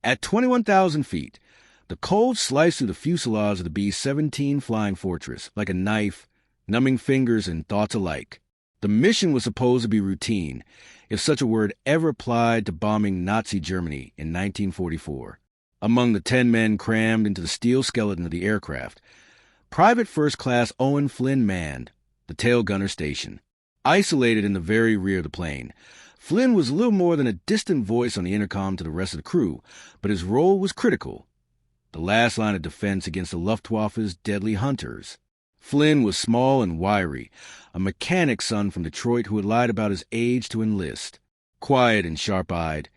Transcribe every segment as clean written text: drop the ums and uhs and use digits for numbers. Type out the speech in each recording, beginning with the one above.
At 21,000 feet, the cold sliced through the fuselage of the B-17 Flying Fortress like a knife, numbing fingers and thoughts alike. The mission was supposed to be routine, if such a word ever applied to bombing Nazi Germany in 1944. Among the 10 men crammed into the steel skeleton of the aircraft, Private First Class Owen Flynn manned the tail gunner station. Isolated in the very rear of the plane, Flynn was little more than a distant voice on the intercom to the rest of the crew, but his role was critical. The last line of defense against the Luftwaffe's deadly hunters. Flynn was small and wiry, a mechanic's son from Detroit who had lied about his age to enlist. Quiet and sharp-eyed,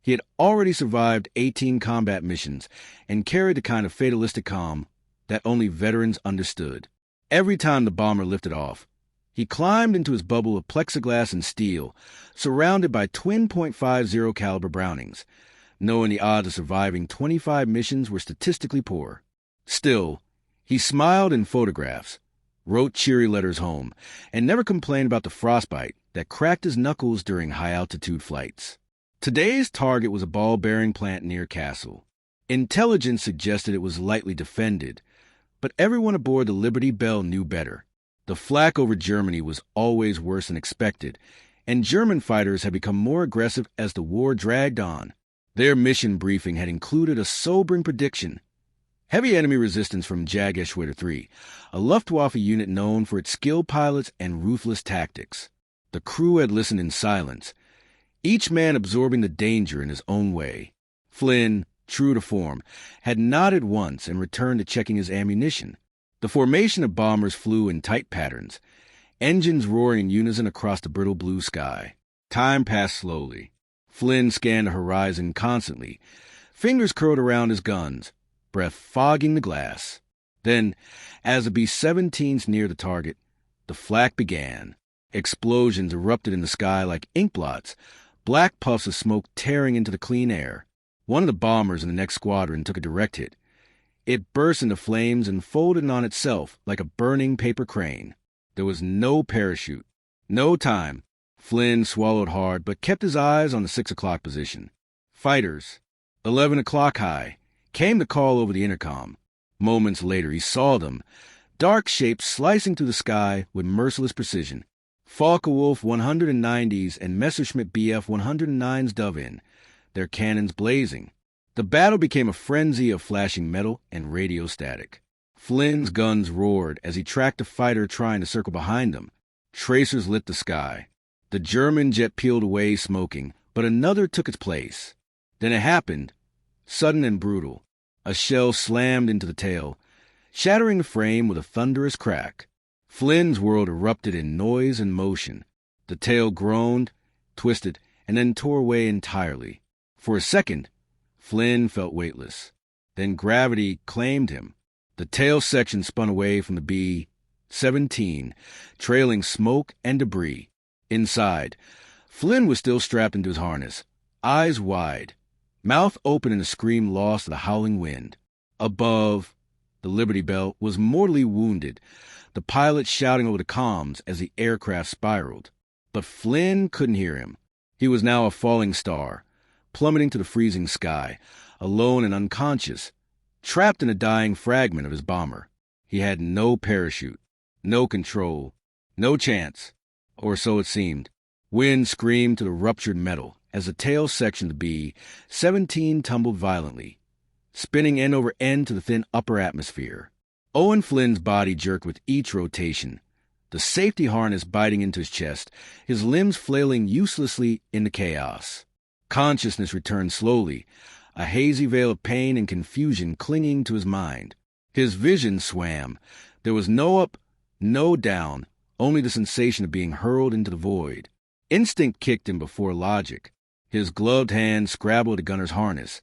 he had already survived 18 combat missions and carried the kind of fatalistic calm that only veterans understood. Every time the bomber lifted off, he climbed into his bubble of plexiglass and steel, surrounded by twin .50 caliber Brownings, knowing the odds of surviving 25 missions were statistically poor. Still, he smiled in photographs, wrote cheery letters home, and never complained about the frostbite that cracked his knuckles during high-altitude flights. Today's target was a ball-bearing plant near Kassel. Intelligence suggested it was lightly defended, but everyone aboard the Liberty Bell knew better. The flak over Germany was always worse than expected, and German fighters had become more aggressive as the war dragged on. Their mission briefing had included a sobering prediction. Heavy enemy resistance from Jägerschwerte 3, a Luftwaffe unit known for its skilled pilots and ruthless tactics. The crew had listened in silence, each man absorbing the danger in his own way. Flynn, true to form, had nodded once and returned to checking his ammunition. The formation of bombers flew in tight patterns, engines roaring in unison across the brittle blue sky. Time passed slowly. Flynn scanned the horizon constantly, fingers curled around his guns, breath fogging the glass. Then, as the B-17s neared the target, the flak began. Explosions erupted in the sky like ink blots, black puffs of smoke tearing into the clean air. One of the bombers in the next squadron took a direct hit. It burst into flames and folded on itself like a burning paper crane. There was no parachute, no time. Flynn swallowed hard but kept his eyes on the 6 o'clock position. Fighters, 11 o'clock high, came the call over the intercom. Moments later he saw them, dark shapes slicing through the sky with merciless precision. Focke-Wulf 190s and Messerschmitt Bf 109s dove in, their cannons blazing. The battle became a frenzy of flashing metal and radio static. Flynn's guns roared as he tracked a fighter trying to circle behind them. Tracers lit the sky. The German jet peeled away smoking, but another took its place. Then it happened, sudden and brutal. A shell slammed into the tail, shattering the frame with a thunderous crack. Flynn's world erupted in noise and motion. The tail groaned, twisted, and then tore away entirely. For a second, Flynn felt weightless. Then gravity claimed him. The tail section spun away from the B-17, trailing smoke and debris. Inside, Flynn was still strapped into his harness, eyes wide, mouth open in a scream lost to the howling wind. Above, the Liberty Bell was mortally wounded, the pilot shouting over the comms as the aircraft spiraled. But Flynn couldn't hear him. He was now a falling star, plummeting to the freezing sky, alone and unconscious, trapped in a dying fragment of his bomber. He had no parachute, no control, no chance, or so it seemed. Wind screamed to the ruptured metal as the tail section of the B-17 tumbled violently, spinning end over end to the thin upper atmosphere. Owen Flynn's body jerked with each rotation, the safety harness biting into his chest, his limbs flailing uselessly in the chaos. Consciousness returned slowly, a hazy veil of pain and confusion clinging to his mind. His vision swam. There was no up, no down, only the sensation of being hurled into the void. Instinct kicked him before logic. His gloved hand scrabbled the gunner's harness.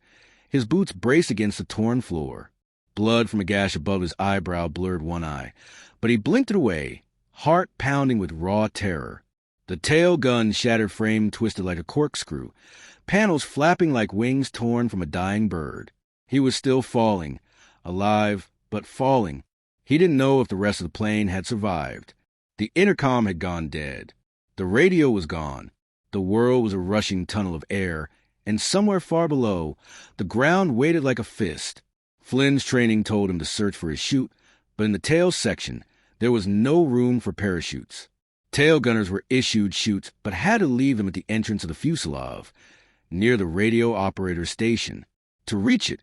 His boots braced against the torn floor. Blood from a gash above his eyebrow blurred one eye, but he blinked it away, heart pounding with raw terror. The tail gun's shattered frame twisted like a corkscrew, panels flapping like wings torn from a dying bird. He was still falling, alive, but falling. He didn't know if the rest of the plane had survived. The intercom had gone dead. The radio was gone. The world was a rushing tunnel of air and somewhere far below, the ground weighted like a fist. Flynn's training told him to search for his chute, but in the tail section, there was no room for parachutes. Tail gunners were issued chutes, but had to leave them at the entrance of the fuselage, near the radio operator's station. To reach it,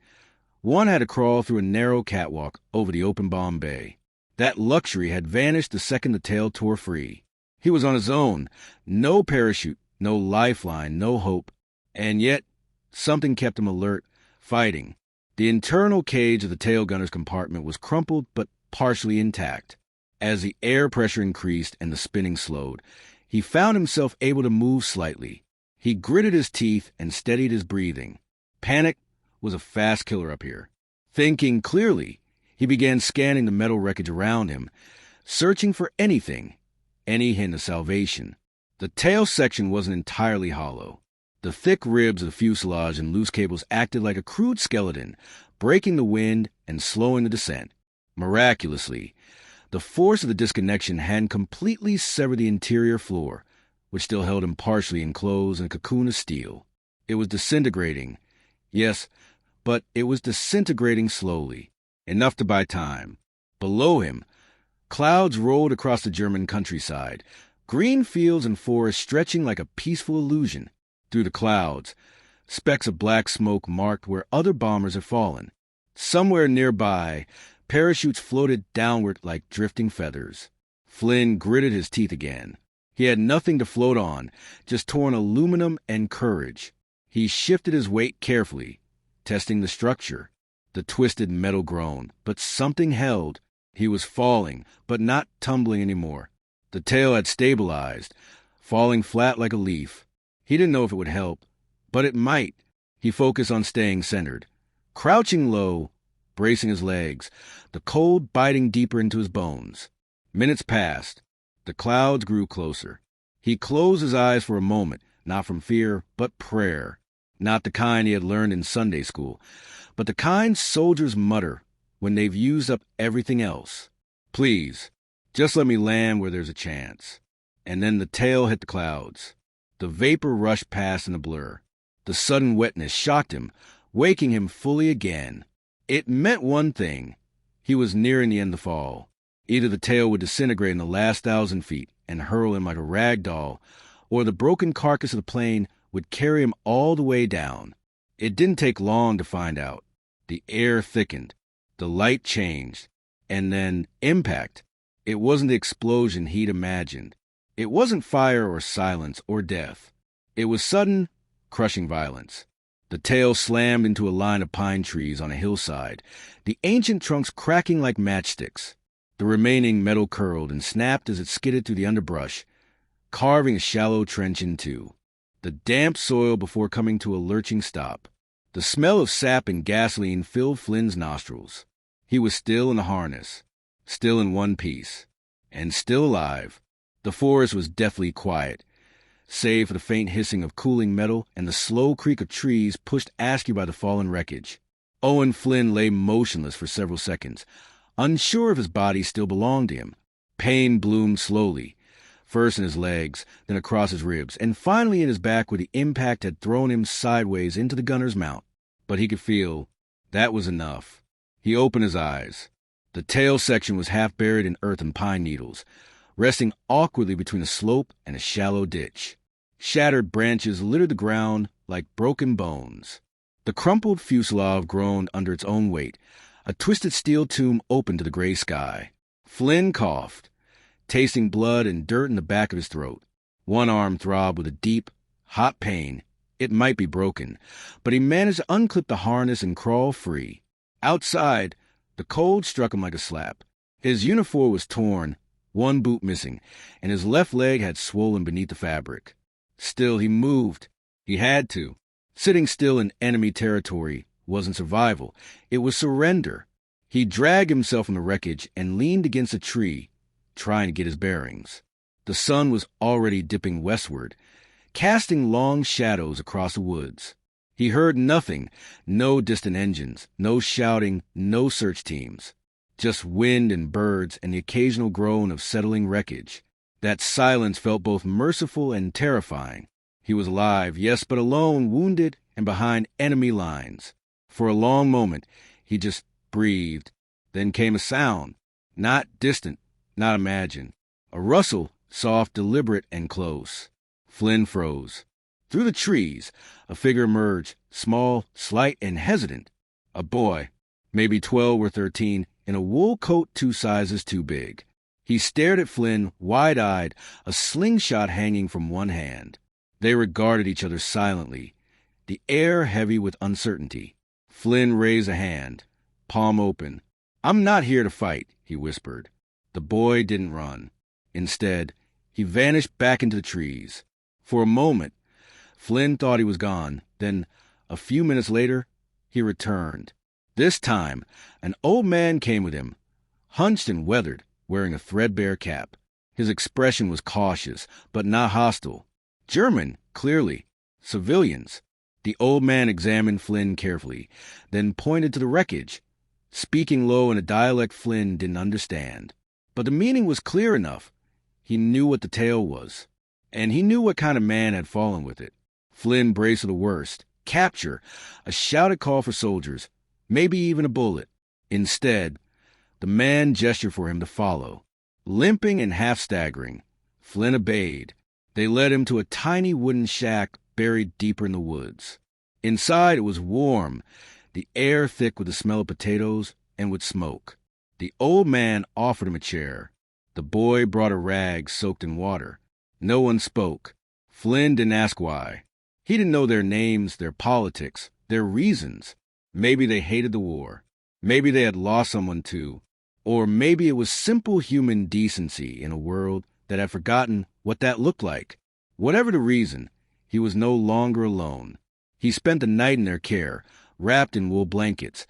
one had to crawl through a narrow catwalk over the open bomb bay. That luxury had vanished the second the tail tore free. He was on his own. No parachute, no lifeline, no hope. And yet, something kept him alert, fighting. The internal cage of the tail gunner's compartment was crumpled but partially intact. As the air pressure increased and the spinning slowed, he found himself able to move slightly. He gritted his teeth and steadied his breathing. Panic was a fast killer up here. Thinking clearly, he began scanning the metal wreckage around him, searching for anything, any hint of salvation. The tail section wasn't entirely hollow. The thick ribs of the fuselage and loose cables acted like a crude skeleton, breaking the wind and slowing the descent. Miraculously, the force of the disconnection hadn't completely severed the interior floor, which still held him partially enclosed in a cocoon of steel. It was disintegrating. Yes, but it was disintegrating slowly, enough to buy time. Below him, clouds rolled across the German countryside, green fields and forests stretching like a peaceful illusion. Through the clouds, specks of black smoke marked where other bombers had fallen. Somewhere nearby, parachutes floated downward like drifting feathers. Flynn gritted his teeth again. He had nothing to float on, just torn aluminum and courage. He shifted his weight carefully, testing the structure. The twisted metal groaned, but something held. He was falling, but not tumbling anymore. The tail had stabilized, falling flat like a leaf. He didn't know if it would help, but it might. He focused on staying centered. Crouching low, bracing his legs, the cold biting deeper into his bones. Minutes passed. The clouds grew closer. He closed his eyes for a moment, not from fear, but prayer. Not the kind he had learned in Sunday school, but the kind soldiers mutter when they've used up everything else. Please, just let me land where there's a chance. And then the tail hit the clouds. The vapor rushed past in a blur. The sudden wetness shocked him, waking him fully again. It meant one thing. He was nearing the end of the fall. Either the tail would disintegrate in the last 1,000 feet and hurl him like a rag doll, or the broken carcass of the plane would carry him all the way down. It didn't take long to find out. The air thickened. The light changed. And then impact. It wasn't the explosion he'd imagined. It wasn't fire or silence or death. It was sudden, crushing violence. The tail slammed into a line of pine trees on a hillside, the ancient trunks cracking like matchsticks. The remaining metal curled and snapped as it skidded through the underbrush, carving a shallow trench in two. The damp soil before coming to a lurching stop. The smell of sap and gasoline filled Flynn's nostrils. He was still in the harness, still in one piece, and still alive. The forest was deathly quiet, save for the faint hissing of cooling metal and the slow creak of trees pushed askew by the fallen wreckage. Owen Flynn lay motionless for several seconds, unsure if his body still belonged to him. Pain bloomed slowly, first in his legs, then across his ribs, and finally in his back where the impact had thrown him sideways into the gunner's mount. But he could feel that was enough. He opened his eyes. The tail section was half buried in earth and pine needles, resting awkwardly between a slope and a shallow ditch. Shattered branches littered the ground like broken bones. The crumpled fuselage groaned under its own weight. A twisted steel tomb opened to the gray sky. Flynn coughed, tasting blood and dirt in the back of his throat. One arm throbbed with a deep, hot pain. It might be broken, but he managed to unclip the harness and crawl free. Outside, the cold struck him like a slap. His uniform was torn, one boot missing, and his left leg had swollen beneath the fabric. Still, he moved. He had to. Sitting still in enemy territory wasn't survival. It was surrender. He dragged himself from the wreckage and leaned against a tree, trying to get his bearings. The sun was already dipping westward, casting long shadows across the woods. He heard nothing, no distant engines, no shouting, no search teams. Just wind and birds and the occasional groan of settling wreckage. That silence felt both merciful and terrifying. He was alive, yes, but alone, wounded, and behind enemy lines. For a long moment, he just breathed. Then came a sound, not distant, not imagined. A rustle, soft, deliberate, and close. Flynn froze. Through the trees, a figure emerged, small, slight, and hesitant. A boy, maybe 12 or 13, in a wool coat 2 sizes too big. He stared at Flynn, wide-eyed, a slingshot hanging from one hand. They regarded each other silently, the air heavy with uncertainty. Flynn raised a hand, palm open. "I'm not here to fight," he whispered. The boy didn't run. Instead, he vanished back into the trees. For a moment, Flynn thought he was gone. Then, a few minutes later, he returned. This time, an old man came with him, hunched and weathered, wearing a threadbare cap. His expression was cautious, but not hostile. German, clearly. Civilians. The old man examined Flynn carefully, then pointed to the wreckage, speaking low in a dialect Flynn didn't understand. But the meaning was clear enough. He knew what the tale was, and he knew what kind of man had fallen with it. Flynn braced for the worst. Capture, a shouted call for soldiers, maybe even a bullet. Instead, the man gestured for him to follow. Limping and half staggering, Flynn obeyed. They led him to a tiny wooden shack buried deeper in the woods. Inside it was warm, the air thick with the smell of potatoes and with smoke. The old man offered him a chair. The boy brought a rag soaked in water. No one spoke. Flynn didn't ask why. He didn't know their names, their politics, their reasons. Maybe they hated the war. Maybe they had lost someone too. Or maybe it was simple human decency in a world that had forgotten what that looked like. Whatever the reason, he was no longer alone. He spent the night in their care, wrapped in wool blankets,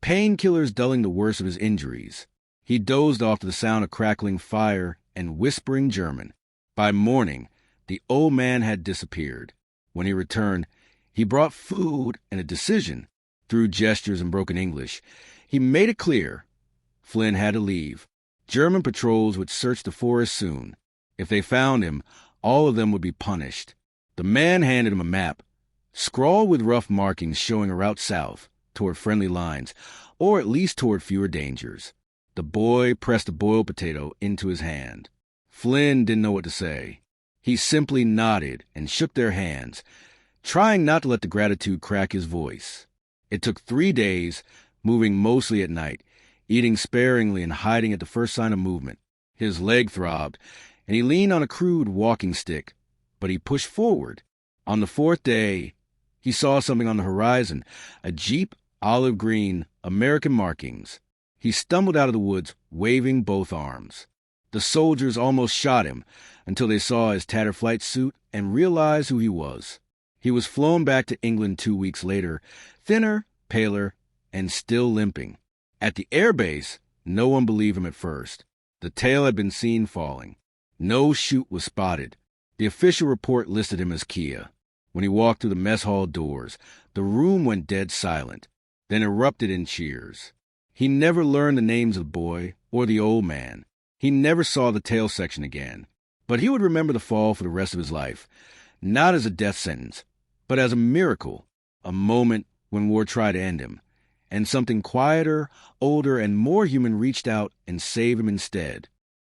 painkillers dulling the worst of his injuries. He dozed off to the sound of crackling fire and whispering German. By morning, the old man had disappeared. When he returned, he brought food and a decision. Through gestures and broken English, he made it clear Flynn had to leave. German patrols would search the forest soon. If they found him, all of them would be punished. The man handed him a map, scrawled with rough markings showing a route south, toward friendly lines, or at least toward fewer dangers. The boy pressed a boiled potato into his hand. Flynn didn't know what to say. He simply nodded and shook their hands, trying not to let the gratitude crack his voice. It took 3 days, moving mostly at night, eating sparingly and hiding at the first sign of movement. His leg throbbed, and he leaned on a crude walking stick, but he pushed forward. On the 4th day, he saw something on the horizon, a Jeep, olive green, American markings. He stumbled out of the woods, waving both arms. The soldiers almost shot him until they saw his tattered flight suit and realized who he was. He was flown back to England 2 weeks later, thinner, paler, and still limping. At the airbase, no one believed him at first. The tail had been seen falling. No chute was spotted. The official report listed him as Kia. When he walked through the mess hall doors, the room went dead silent, then erupted in cheers. He never learned the names of the boy or the old man. He never saw the tail section again. But he would remember the fall for the rest of his life, not as a death sentence, but as a miracle, a moment when war tried to end him, and something quieter, older, and more human reached out and saved him instead.